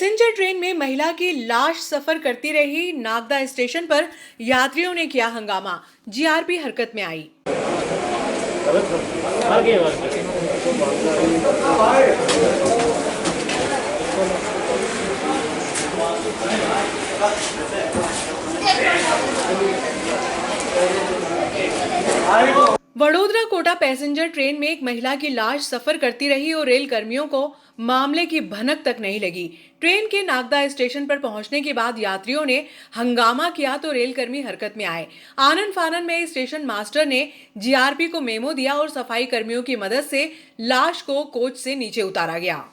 Passenger train में महिला की लाश सफर करती रही। नागदा स्टेशन पर यात्रियों ने किया हंगामा। जीआरपी हरकत में आई। वडोदरा कोटा पैसेंजर ट्रेन में एक महिला की लाश सफर करती रही और रेल कर्मियों को मामले की भनक तक नहीं लगी। ट्रेन के नागदा स्टेशन पर पहुंचने के बाद यात्रियों ने हंगामा किया तो रेल कर्मी हरकत में आए। आनन फानन में स्टेशन मास्टर ने जीआरपी को मेमो दिया और सफाई कर्मियों की मदद से लाश को कोच से नीचे उतारा गया।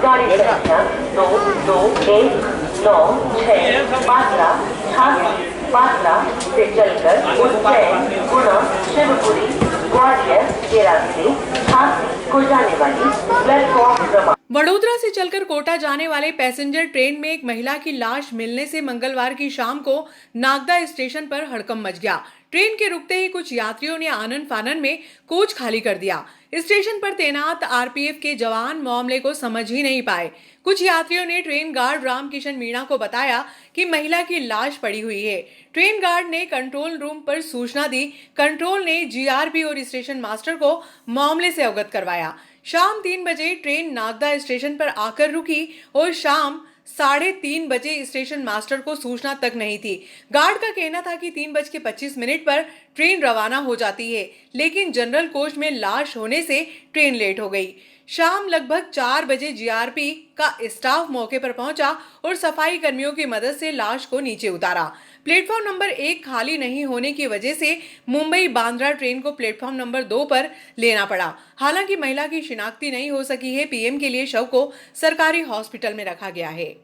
गाड़ी संख्या 22196 बांद्रा से चलकर उज्जैन, गुना, शिवपुरी, ग्वालियर के रास्ते झांसी को जाने वाली प्लेटफॉर्म क्रमांक। वडोदरा से चलकर कोटा जाने वाले पैसेंजर ट्रेन में एक महिला की लाश मिलने से मंगलवार की शाम को नागदा स्टेशन पर हड़कंप मच गया। ट्रेन के रुकते ही कुछ यात्रियों ने आनन फानन में कोच खाली कर दिया। स्टेशन पर तैनात आरपीएफ के जवान मामले को समझ ही नहीं पाए। कुछ यात्रियों ने ट्रेन गार्ड रामकिशन मीणा को बताया कि महिला की लाश पड़ी हुई है। ट्रेन गार्ड ने कंट्रोल रूम पर सूचना दी। कंट्रोल ने जीआरपी और स्टेशन मास्टर को मामले से अवगत करवाया। शाम 3 बजे ट्रेन नागदा स्टेशन पर आकर रुकी और शाम 3:30 बजे स्टेशन मास्टर को सूचना तक नहीं थी। गार्ड का कहना था कि 3:25 पर ट्रेन रवाना हो जाती है, लेकिन जनरल कोच में लाश होने से ट्रेन लेट हो गई। शाम लगभग 4 बजे जीआरपी का स्टाफ मौके पर पहुंचा और सफाई कर्मियों की मदद से लाश को नीचे उतारा। प्लेटफॉर्म नंबर 1 खाली नहीं होने की वजह से मुंबई बांद्रा ट्रेन को प्लेटफॉर्म नंबर 2 पर लेना पड़ा। हालांकि महिला की शिनाख्ती नहीं हो सकी है। पीएम के लिए शव को सरकारी हॉस्पिटल में रखा गया है।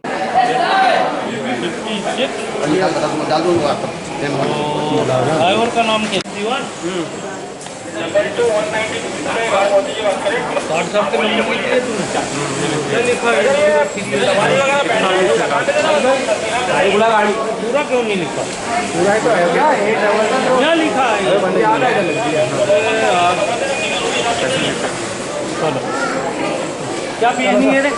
ड्राइवर का नाम क्या? व्हाट्सएप के नंबर क्या लिखा है? गाड़ी पूरा क्यों नहीं लिखा? पूरा तो है क्या लिखा है? चलो क्या पेनी है रे?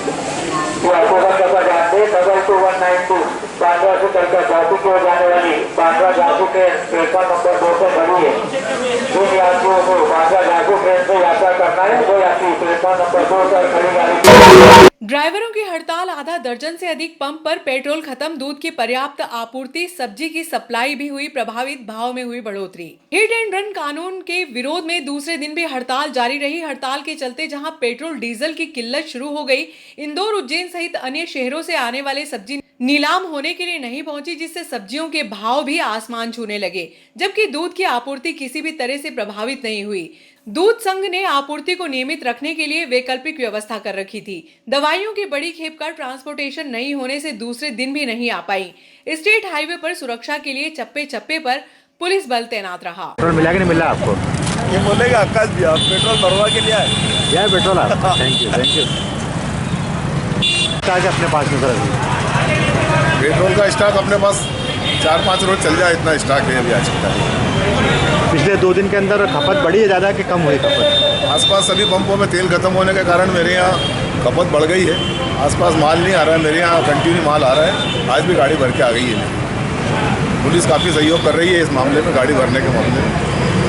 बांद्रा से चलकर झांसी की ओर जाने वाली Bandra Jhansi train platform number 2 पर खड़ी है। जिन यात्रियों को बांद्रा झांसी ट्रेन से यात्रा करना है वो यात्री प्लेटफॉर्म नंबर 2 पर खड़ी गाड़ी। ड्राइवरों की हड़ताल। आधा दर्जन से अधिक पंप पर पेट्रोल खत्म। दूध की पर्याप्त आपूर्ति। सब्जी की सप्लाई भी हुई प्रभावित। भाव में हुई बढ़ोतरी। हिट एंड रन कानून के विरोध में दूसरे दिन भी हड़ताल जारी रही। हड़ताल के चलते जहां पेट्रोल डीजल की किल्लत शुरू हो गई, इंदौर, उज्जैन सहित अन्य शहरों से आने वाले सब्जी नीलाम होने के लिए नहीं पहुंची, जिससे सब्जियों के भाव भी आसमान छूने लगे। जबकि दूध की आपूर्ति किसी भी तरह से प्रभावित नहीं हुई। दूध संघ ने आपूर्ति को नियमित रखने के लिए वैकल्पिक व्यवस्था कर रखी थी। दवाइयों की बड़ी खेप का ट्रांसपोर्टेशन नहीं होने से दूसरे दिन भी नहीं आ पाई। स्टेट हाईवे पर सुरक्षा के लिए चप्पे चप्पे पर पुलिस बल तैनात रहा। पेट्रोल मिला कि नहीं मिला आपको? ये बोलेगा आकाश भी आप पेट्रोल भरवा के लिए आए पेट्रोल आप? Thank you. क्या अपने पास में पेट्रोल का स्टॉक अपने पास 4-5 रोज चल जाए, इतना स्टॉक है अभी आज का। पिछले 2 दिन के अंदर खपत बढ़ी है ज़्यादा कि कम हुई खपत? आसपास सभी पंपों में तेल खत्म होने के कारण मेरे यहाँ खपत बढ़ गई है। आसपास माल नहीं आ रहा है, मेरे यहाँ कंटिन्यू माल आ रहा है। आज भी गाड़ी भर के आ गई है। पुलिस काफ़ी सहयोग कर रही है इस मामले में, गाड़ी भरने के मामले में।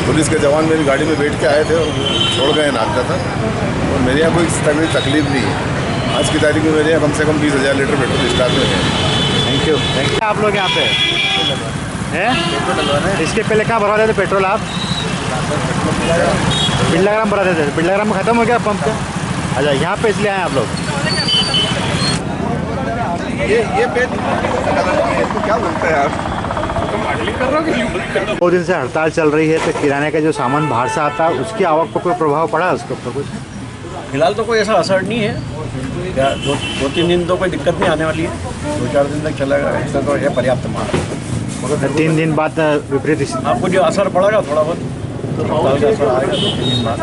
पुलिस के जवान मेरी गाड़ी में बैठ के आए थे और छोड़ गए नागदा था। और मेरे यहाँ कोई तकलीफ नहीं है। आज की तारीख में मेरे यहाँ कम से कम 20,000 लीटर पेट्रोल स्टॉक में है। Thank you. आप लोग यहाँ पे हैं? इसके पहले कहाँ भरवा देते पेट्रोल आप? बिरलाग्राम भरा देते। बिरलाग्राम में ख़त्म हो गया पंप का? अच्छा, यहाँ पे इसलिए आए आप लोग? ये पेज क्या बोलते हैं आप? 2 दिन से हड़ताल चल रही है, तो किराने का जो सामान बाहर से आता है उसकी आवक पर कोई प्रभाव पड़ा है उसके ऊपर कुछ? फिलहाल तो कोई ऐसा असर नहीं है, क्या दो तीन दिन तो कोई दिक्कत नहीं आने वाली है, 2-4 दिन तक चलेगा, ऐसा तो है पर्याप्त माल। मगर 3 दिन बाद विपरीत स्थिति। आपको जो असर पड़ेगा थोड़ा बहुत तो हड़ताल का असर आएगा 2-3 दिन बाद,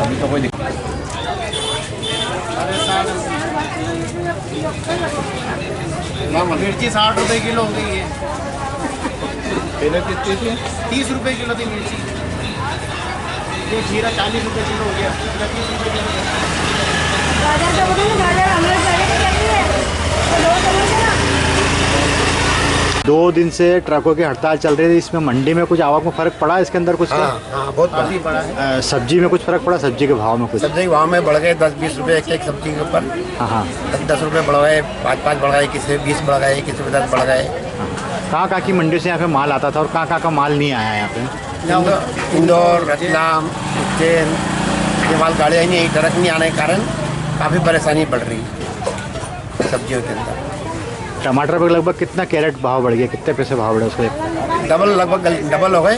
अभी तो कोई दिक्कत नहीं। मिर्ची 60 रुपए किलो हो गई है। पहले कितनी थी? 30 रुपए किलो थी मिर्ची। ये जीरा 40 रुपए किलो हो गया। 30 रुपए किलो। 2 दिन से ट्रकों की हड़ताल चल रही थी, इसमें मंडी में कुछ आवक में फर्क पड़ा, इसके अंदर कुछ हाँ, बहुत काफ़ी बड़ा है। सब्जी में कुछ फर्क पड़ा, सब्जी के भाव में कुछ? सब्जी के भाव में बढ़ गए 10-20 रुपए एक सब्जी के ऊपर। हाँ 10 रुपए बढ़ गए, 5 बढ़ गए, किसी 20 बढ़ गए, किसी 10 बढ़ गए। कहाँ की मंडी से यहाँ पे माल आता था और कहाँ का माल नहीं आया यहाँ पे? इंदौर, रतलाम, उज्जैन, ये माल गाड़ियाँ नहीं आई, ट्रक नहीं आने के कारण काफ़ी परेशानी बढ़ रही है सब्जियों के अंदर। टमाटर पर लगभग कितना कैरेट भाव बढ़ गया, कितने पैसे भाव बढ़े उसके? लगभग डबल हो गए।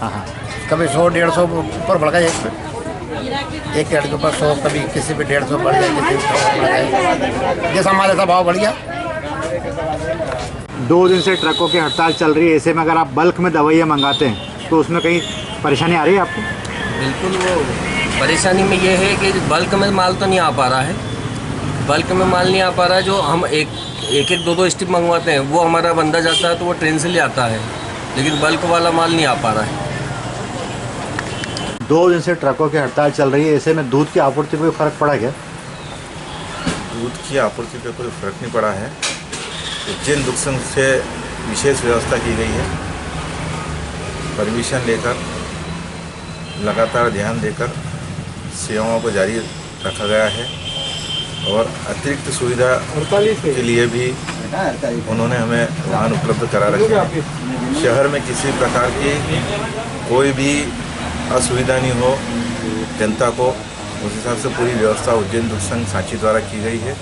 हाँ कभी 100-150 ऊपर बढ़ गए, एक कैरेट के ऊपर 100, कभी किसी पे 150 बढ़ गया, किसी पे 100 बढ़ गए, जैसा माल ऐसा भाव बढ़ गया। 2 दिन से ट्रकों की हड़ताल चल रही है, ऐसे में अगर आप बल्क में दवाइयाँ मंगाते हैं तो उसमें कहीं परेशानी आ रही है आपको? बिल्कुल, वो परेशानी में ये है कि बल्क में माल तो नहीं आ पा रहा है, बल्क में माल नहीं आ पा रहा है। जो हम एक 2 स्टिप मंगवाते हैं वो हमारा बंदा जाता है तो वो ट्रेन से ले आता है, लेकिन बल्क वाला माल नहीं आ पा रहा है। 2 दिन से ट्रकों की हड़ताल चल रही है, ऐसे में दूध की आपूर्ति में फर्क पड़ा क्या? दूध की आपूर्ति पे कोई फर्क नहीं पड़ा है। उज्जैन दुग्ध संघ से विशेष व्यवस्था की गई है, परमिशन लेकर लगातार ध्यान देकर सेवाओं को जारी रखा गया है और अतिरिक्त सुविधा के लिए भी उन्होंने हमें वाहन उपलब्ध करा रखे हैं। शहर में किसी प्रकार की कोई भी असुविधा नहीं हो जनता को, उस हिसाब से पूरी व्यवस्था उज्जैन दुग्ध संघ सांची द्वारा की गई है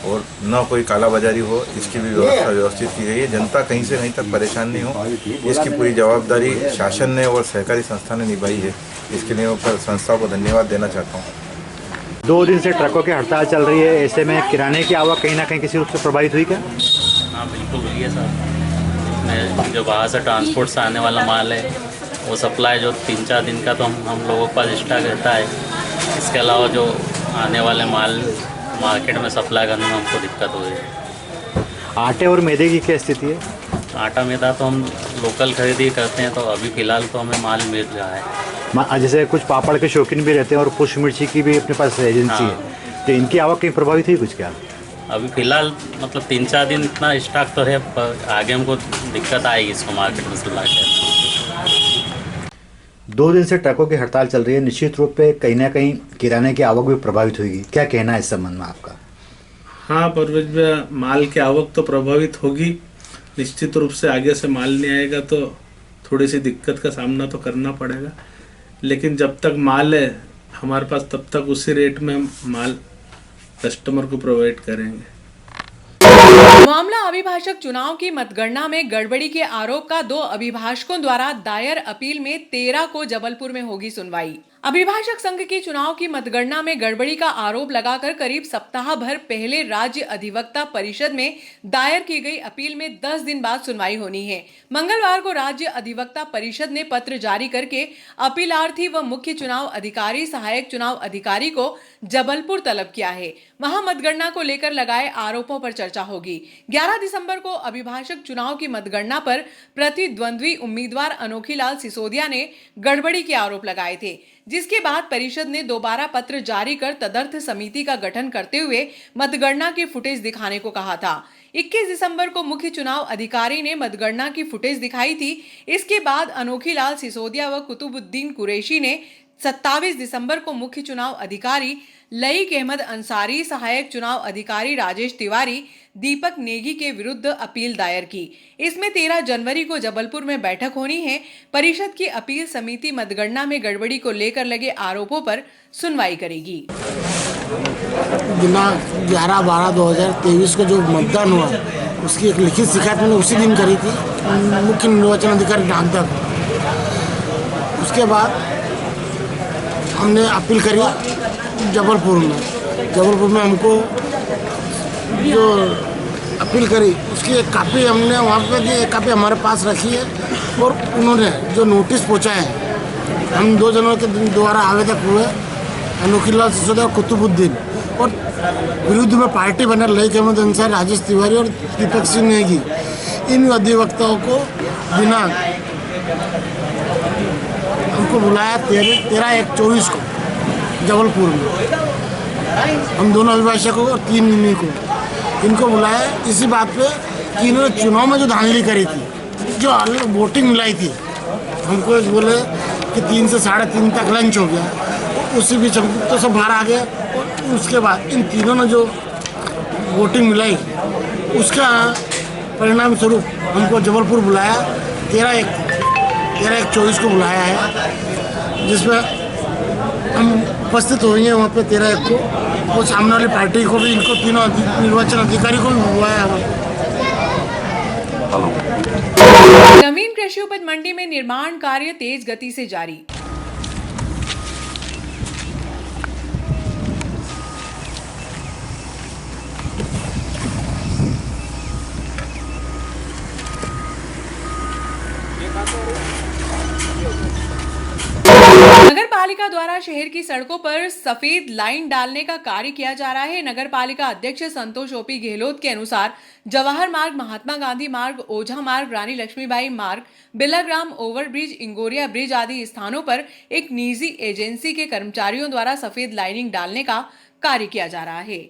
और न कोई कालाबाजारी हो इसकी भी व्यवस्था व्यवस्थित की गई है। जनता कहीं से कहीं तक परेशान नहीं हो, इसकी पूरी जवाबदारी शासन ने और सहकारी संस्था ने निभाई है। इसके लिए मैं संस्था को धन्यवाद देना चाहता हूँ। 2 दिन से ट्रकों की हड़ताल चल रही है, ऐसे में किराने की आवक कहीं ना कहीं किसी रूप से प्रभावित हुई क्या? हाँ बिल्कुल हुई है सर। इसमें जो बाहर से ट्रांसपोर्ट से आने वाला माल है वो सप्लाई जो 3-4 दिन का तो हम लोगों के पास स्टॉक रहता है। इसके अलावा जो आने वाले माल मार्केट में सप्लाई करने में हमको दिक्कत हो रही है। आटे और मैदे की क्या स्थिति है? आटा मैदा तो हम लोकल खरीदी करते हैं, तो अभी फ़िलहाल तो हमें माल मिल रहा है। जैसे कुछ पापड़ के शौकीन भी रहते हैं और पुष्प मिर्ची की भी अपने पास एजेंसी है, तो इनकी आवक कहीं प्रभावित हुई कुछ क्या? अभी फ़िलहाल मतलब 3-4 दिन इतना स्टॉक तो है, पर आगे हमको दिक्कत आएगी इसको मार्केट में सप्लाई करने। 2 दिन से ट्रकों की हड़ताल चल रही है, निश्चित रूप पे कहीं ना कहीं किराने की आवक भी प्रभावित होगी, क्या कहना है इस संबंध में आपका? हाँ परवेज भाई, माल की आवक तो प्रभावित होगी निश्चित रूप से। आगे से माल नहीं आएगा तो थोड़ी सी दिक्कत का सामना तो करना पड़ेगा, लेकिन जब तक माल है हमारे पास तब तक उसी रेट में हम माल कस्टमर को प्रोवाइड करेंगे। मामला अभिभाषक चुनाव की मतगणना में गड़बड़ी के आरोप का 2 अभिभाषकों द्वारा दायर अपील में 13 को जबलपुर में होगी सुनवाई। अभिभाषक संघ की चुनाव की मतगणना में गड़बड़ी का आरोप लगाकर करीब सप्ताह भर पहले राज्य अधिवक्ता परिषद में दायर की गई अपील में 10 दिन बाद सुनवाई होनी है। मंगलवार को राज्य अधिवक्ता परिषद ने पत्र जारी करके अपीलार्थी व मुख्य चुनाव अधिकारी, सहायक चुनाव अधिकारी को जबलपुर तलब किया है। वहां मतगणना को लेकर लगाए आरोपों पर चर्चा होगी। 11 दिसंबर को अभिभाषक चुनाव की मतगणना पर प्रतिद्वंद्वी उम्मीदवार अनोखी लाल सिसोदिया ने गड़बड़ी के आरोप लगाए थे, जिसके बाद परिषद ने दोबारा पत्र जारी कर तदर्थ समिति का गठन करते हुए मतगणना की फुटेज दिखाने को कहा था। 21 दिसंबर को मुख्य चुनाव अधिकारी ने मतगणना की फुटेज दिखाई थी। इसके बाद अनोखी लाल सिसोदिया व कुतुबुद्दीन कुरैशी ने 27 दिसंबर को मुख्य चुनाव अधिकारी लईक अहमद अंसारी, सहायक चुनाव अधिकारी राजेश तिवारी, दीपक नेगी के विरुद्ध अपील दायर की। इसमें 13 जनवरी को जबलपुर में बैठक होनी है। परिषद की अपील समिति मतगणना में गड़बड़ी को लेकर लगे आरोपों पर सुनवाई करेगी। दिनांक 11/12/2023 को जो मतदान हुआ उसकी एक लिखित शिकायत मैंने उसी दिन करी थी मुख्य निर्वाचन अधिकारी नागदा को। उसके बाद हमने अपील करी जबलपुर में हमको जो अपील करी उसकी एक कापी हमने वहाँ पे दी, एक कापी हमारे पास रखी है और उन्होंने जो नोटिस पहुँचाए हैं हम 2 जनों के द्वारा आवेदक हुए अनोखीलाल सिसोदिया और कुतुबुद्दीन और विरुद्ध में पार्टी बनर लईक अहमद अंसार, राजेश तिवारी और दीपक सिंह नेगी, इन अधिवक्ताओं को दिनांक हमको बुलाया 13/1/24 को जबलपुर में। हम दोनों अभिभाषकों और 3 इन्हीं को इनको बुलाया इसी बात पे कि इन्होंने चुनाव में जो धांधली करी थी, जो वोटिंग मिलाई थी, हमको बोले कि 3 से 3:30 तक लंच हो गया। उसी बीच हम तो सब बाहर आ गए और उसके बाद इन तीनों ने जो वोटिंग मिलाई उसका परिणाम स्वरूप हमको जबलपुर बुलाया 13/1/24 को बुलाया है, जिसमें हम उपस्थित हुए वहाँ पे 13/1 को। वो सामने वाली पार्टी को भी, इनको तीनों निर्वाचन अधिकारी को भी बुलाया है। नवीन कृषि उपज मंडी में निर्माण कार्य तेज गति से जारी। नगर पालिका द्वारा शहर की सड़कों पर सफेद लाइन डालने का कार्य किया जा रहा है। नगर पालिका अध्यक्ष संतोष ओपी गहलोत के अनुसार जवाहर मार्ग, महात्मा गांधी मार्ग, ओझा मार्ग, रानी लक्ष्मीबाई मार्ग, बिलाग्राम ओवरब्रिज, इंगोरिया ब्रिज आदि स्थानों पर एक निजी एजेंसी के कर्मचारियों द्वारा सफेद लाइनिंग डालने का कार्य किया जा रहा है।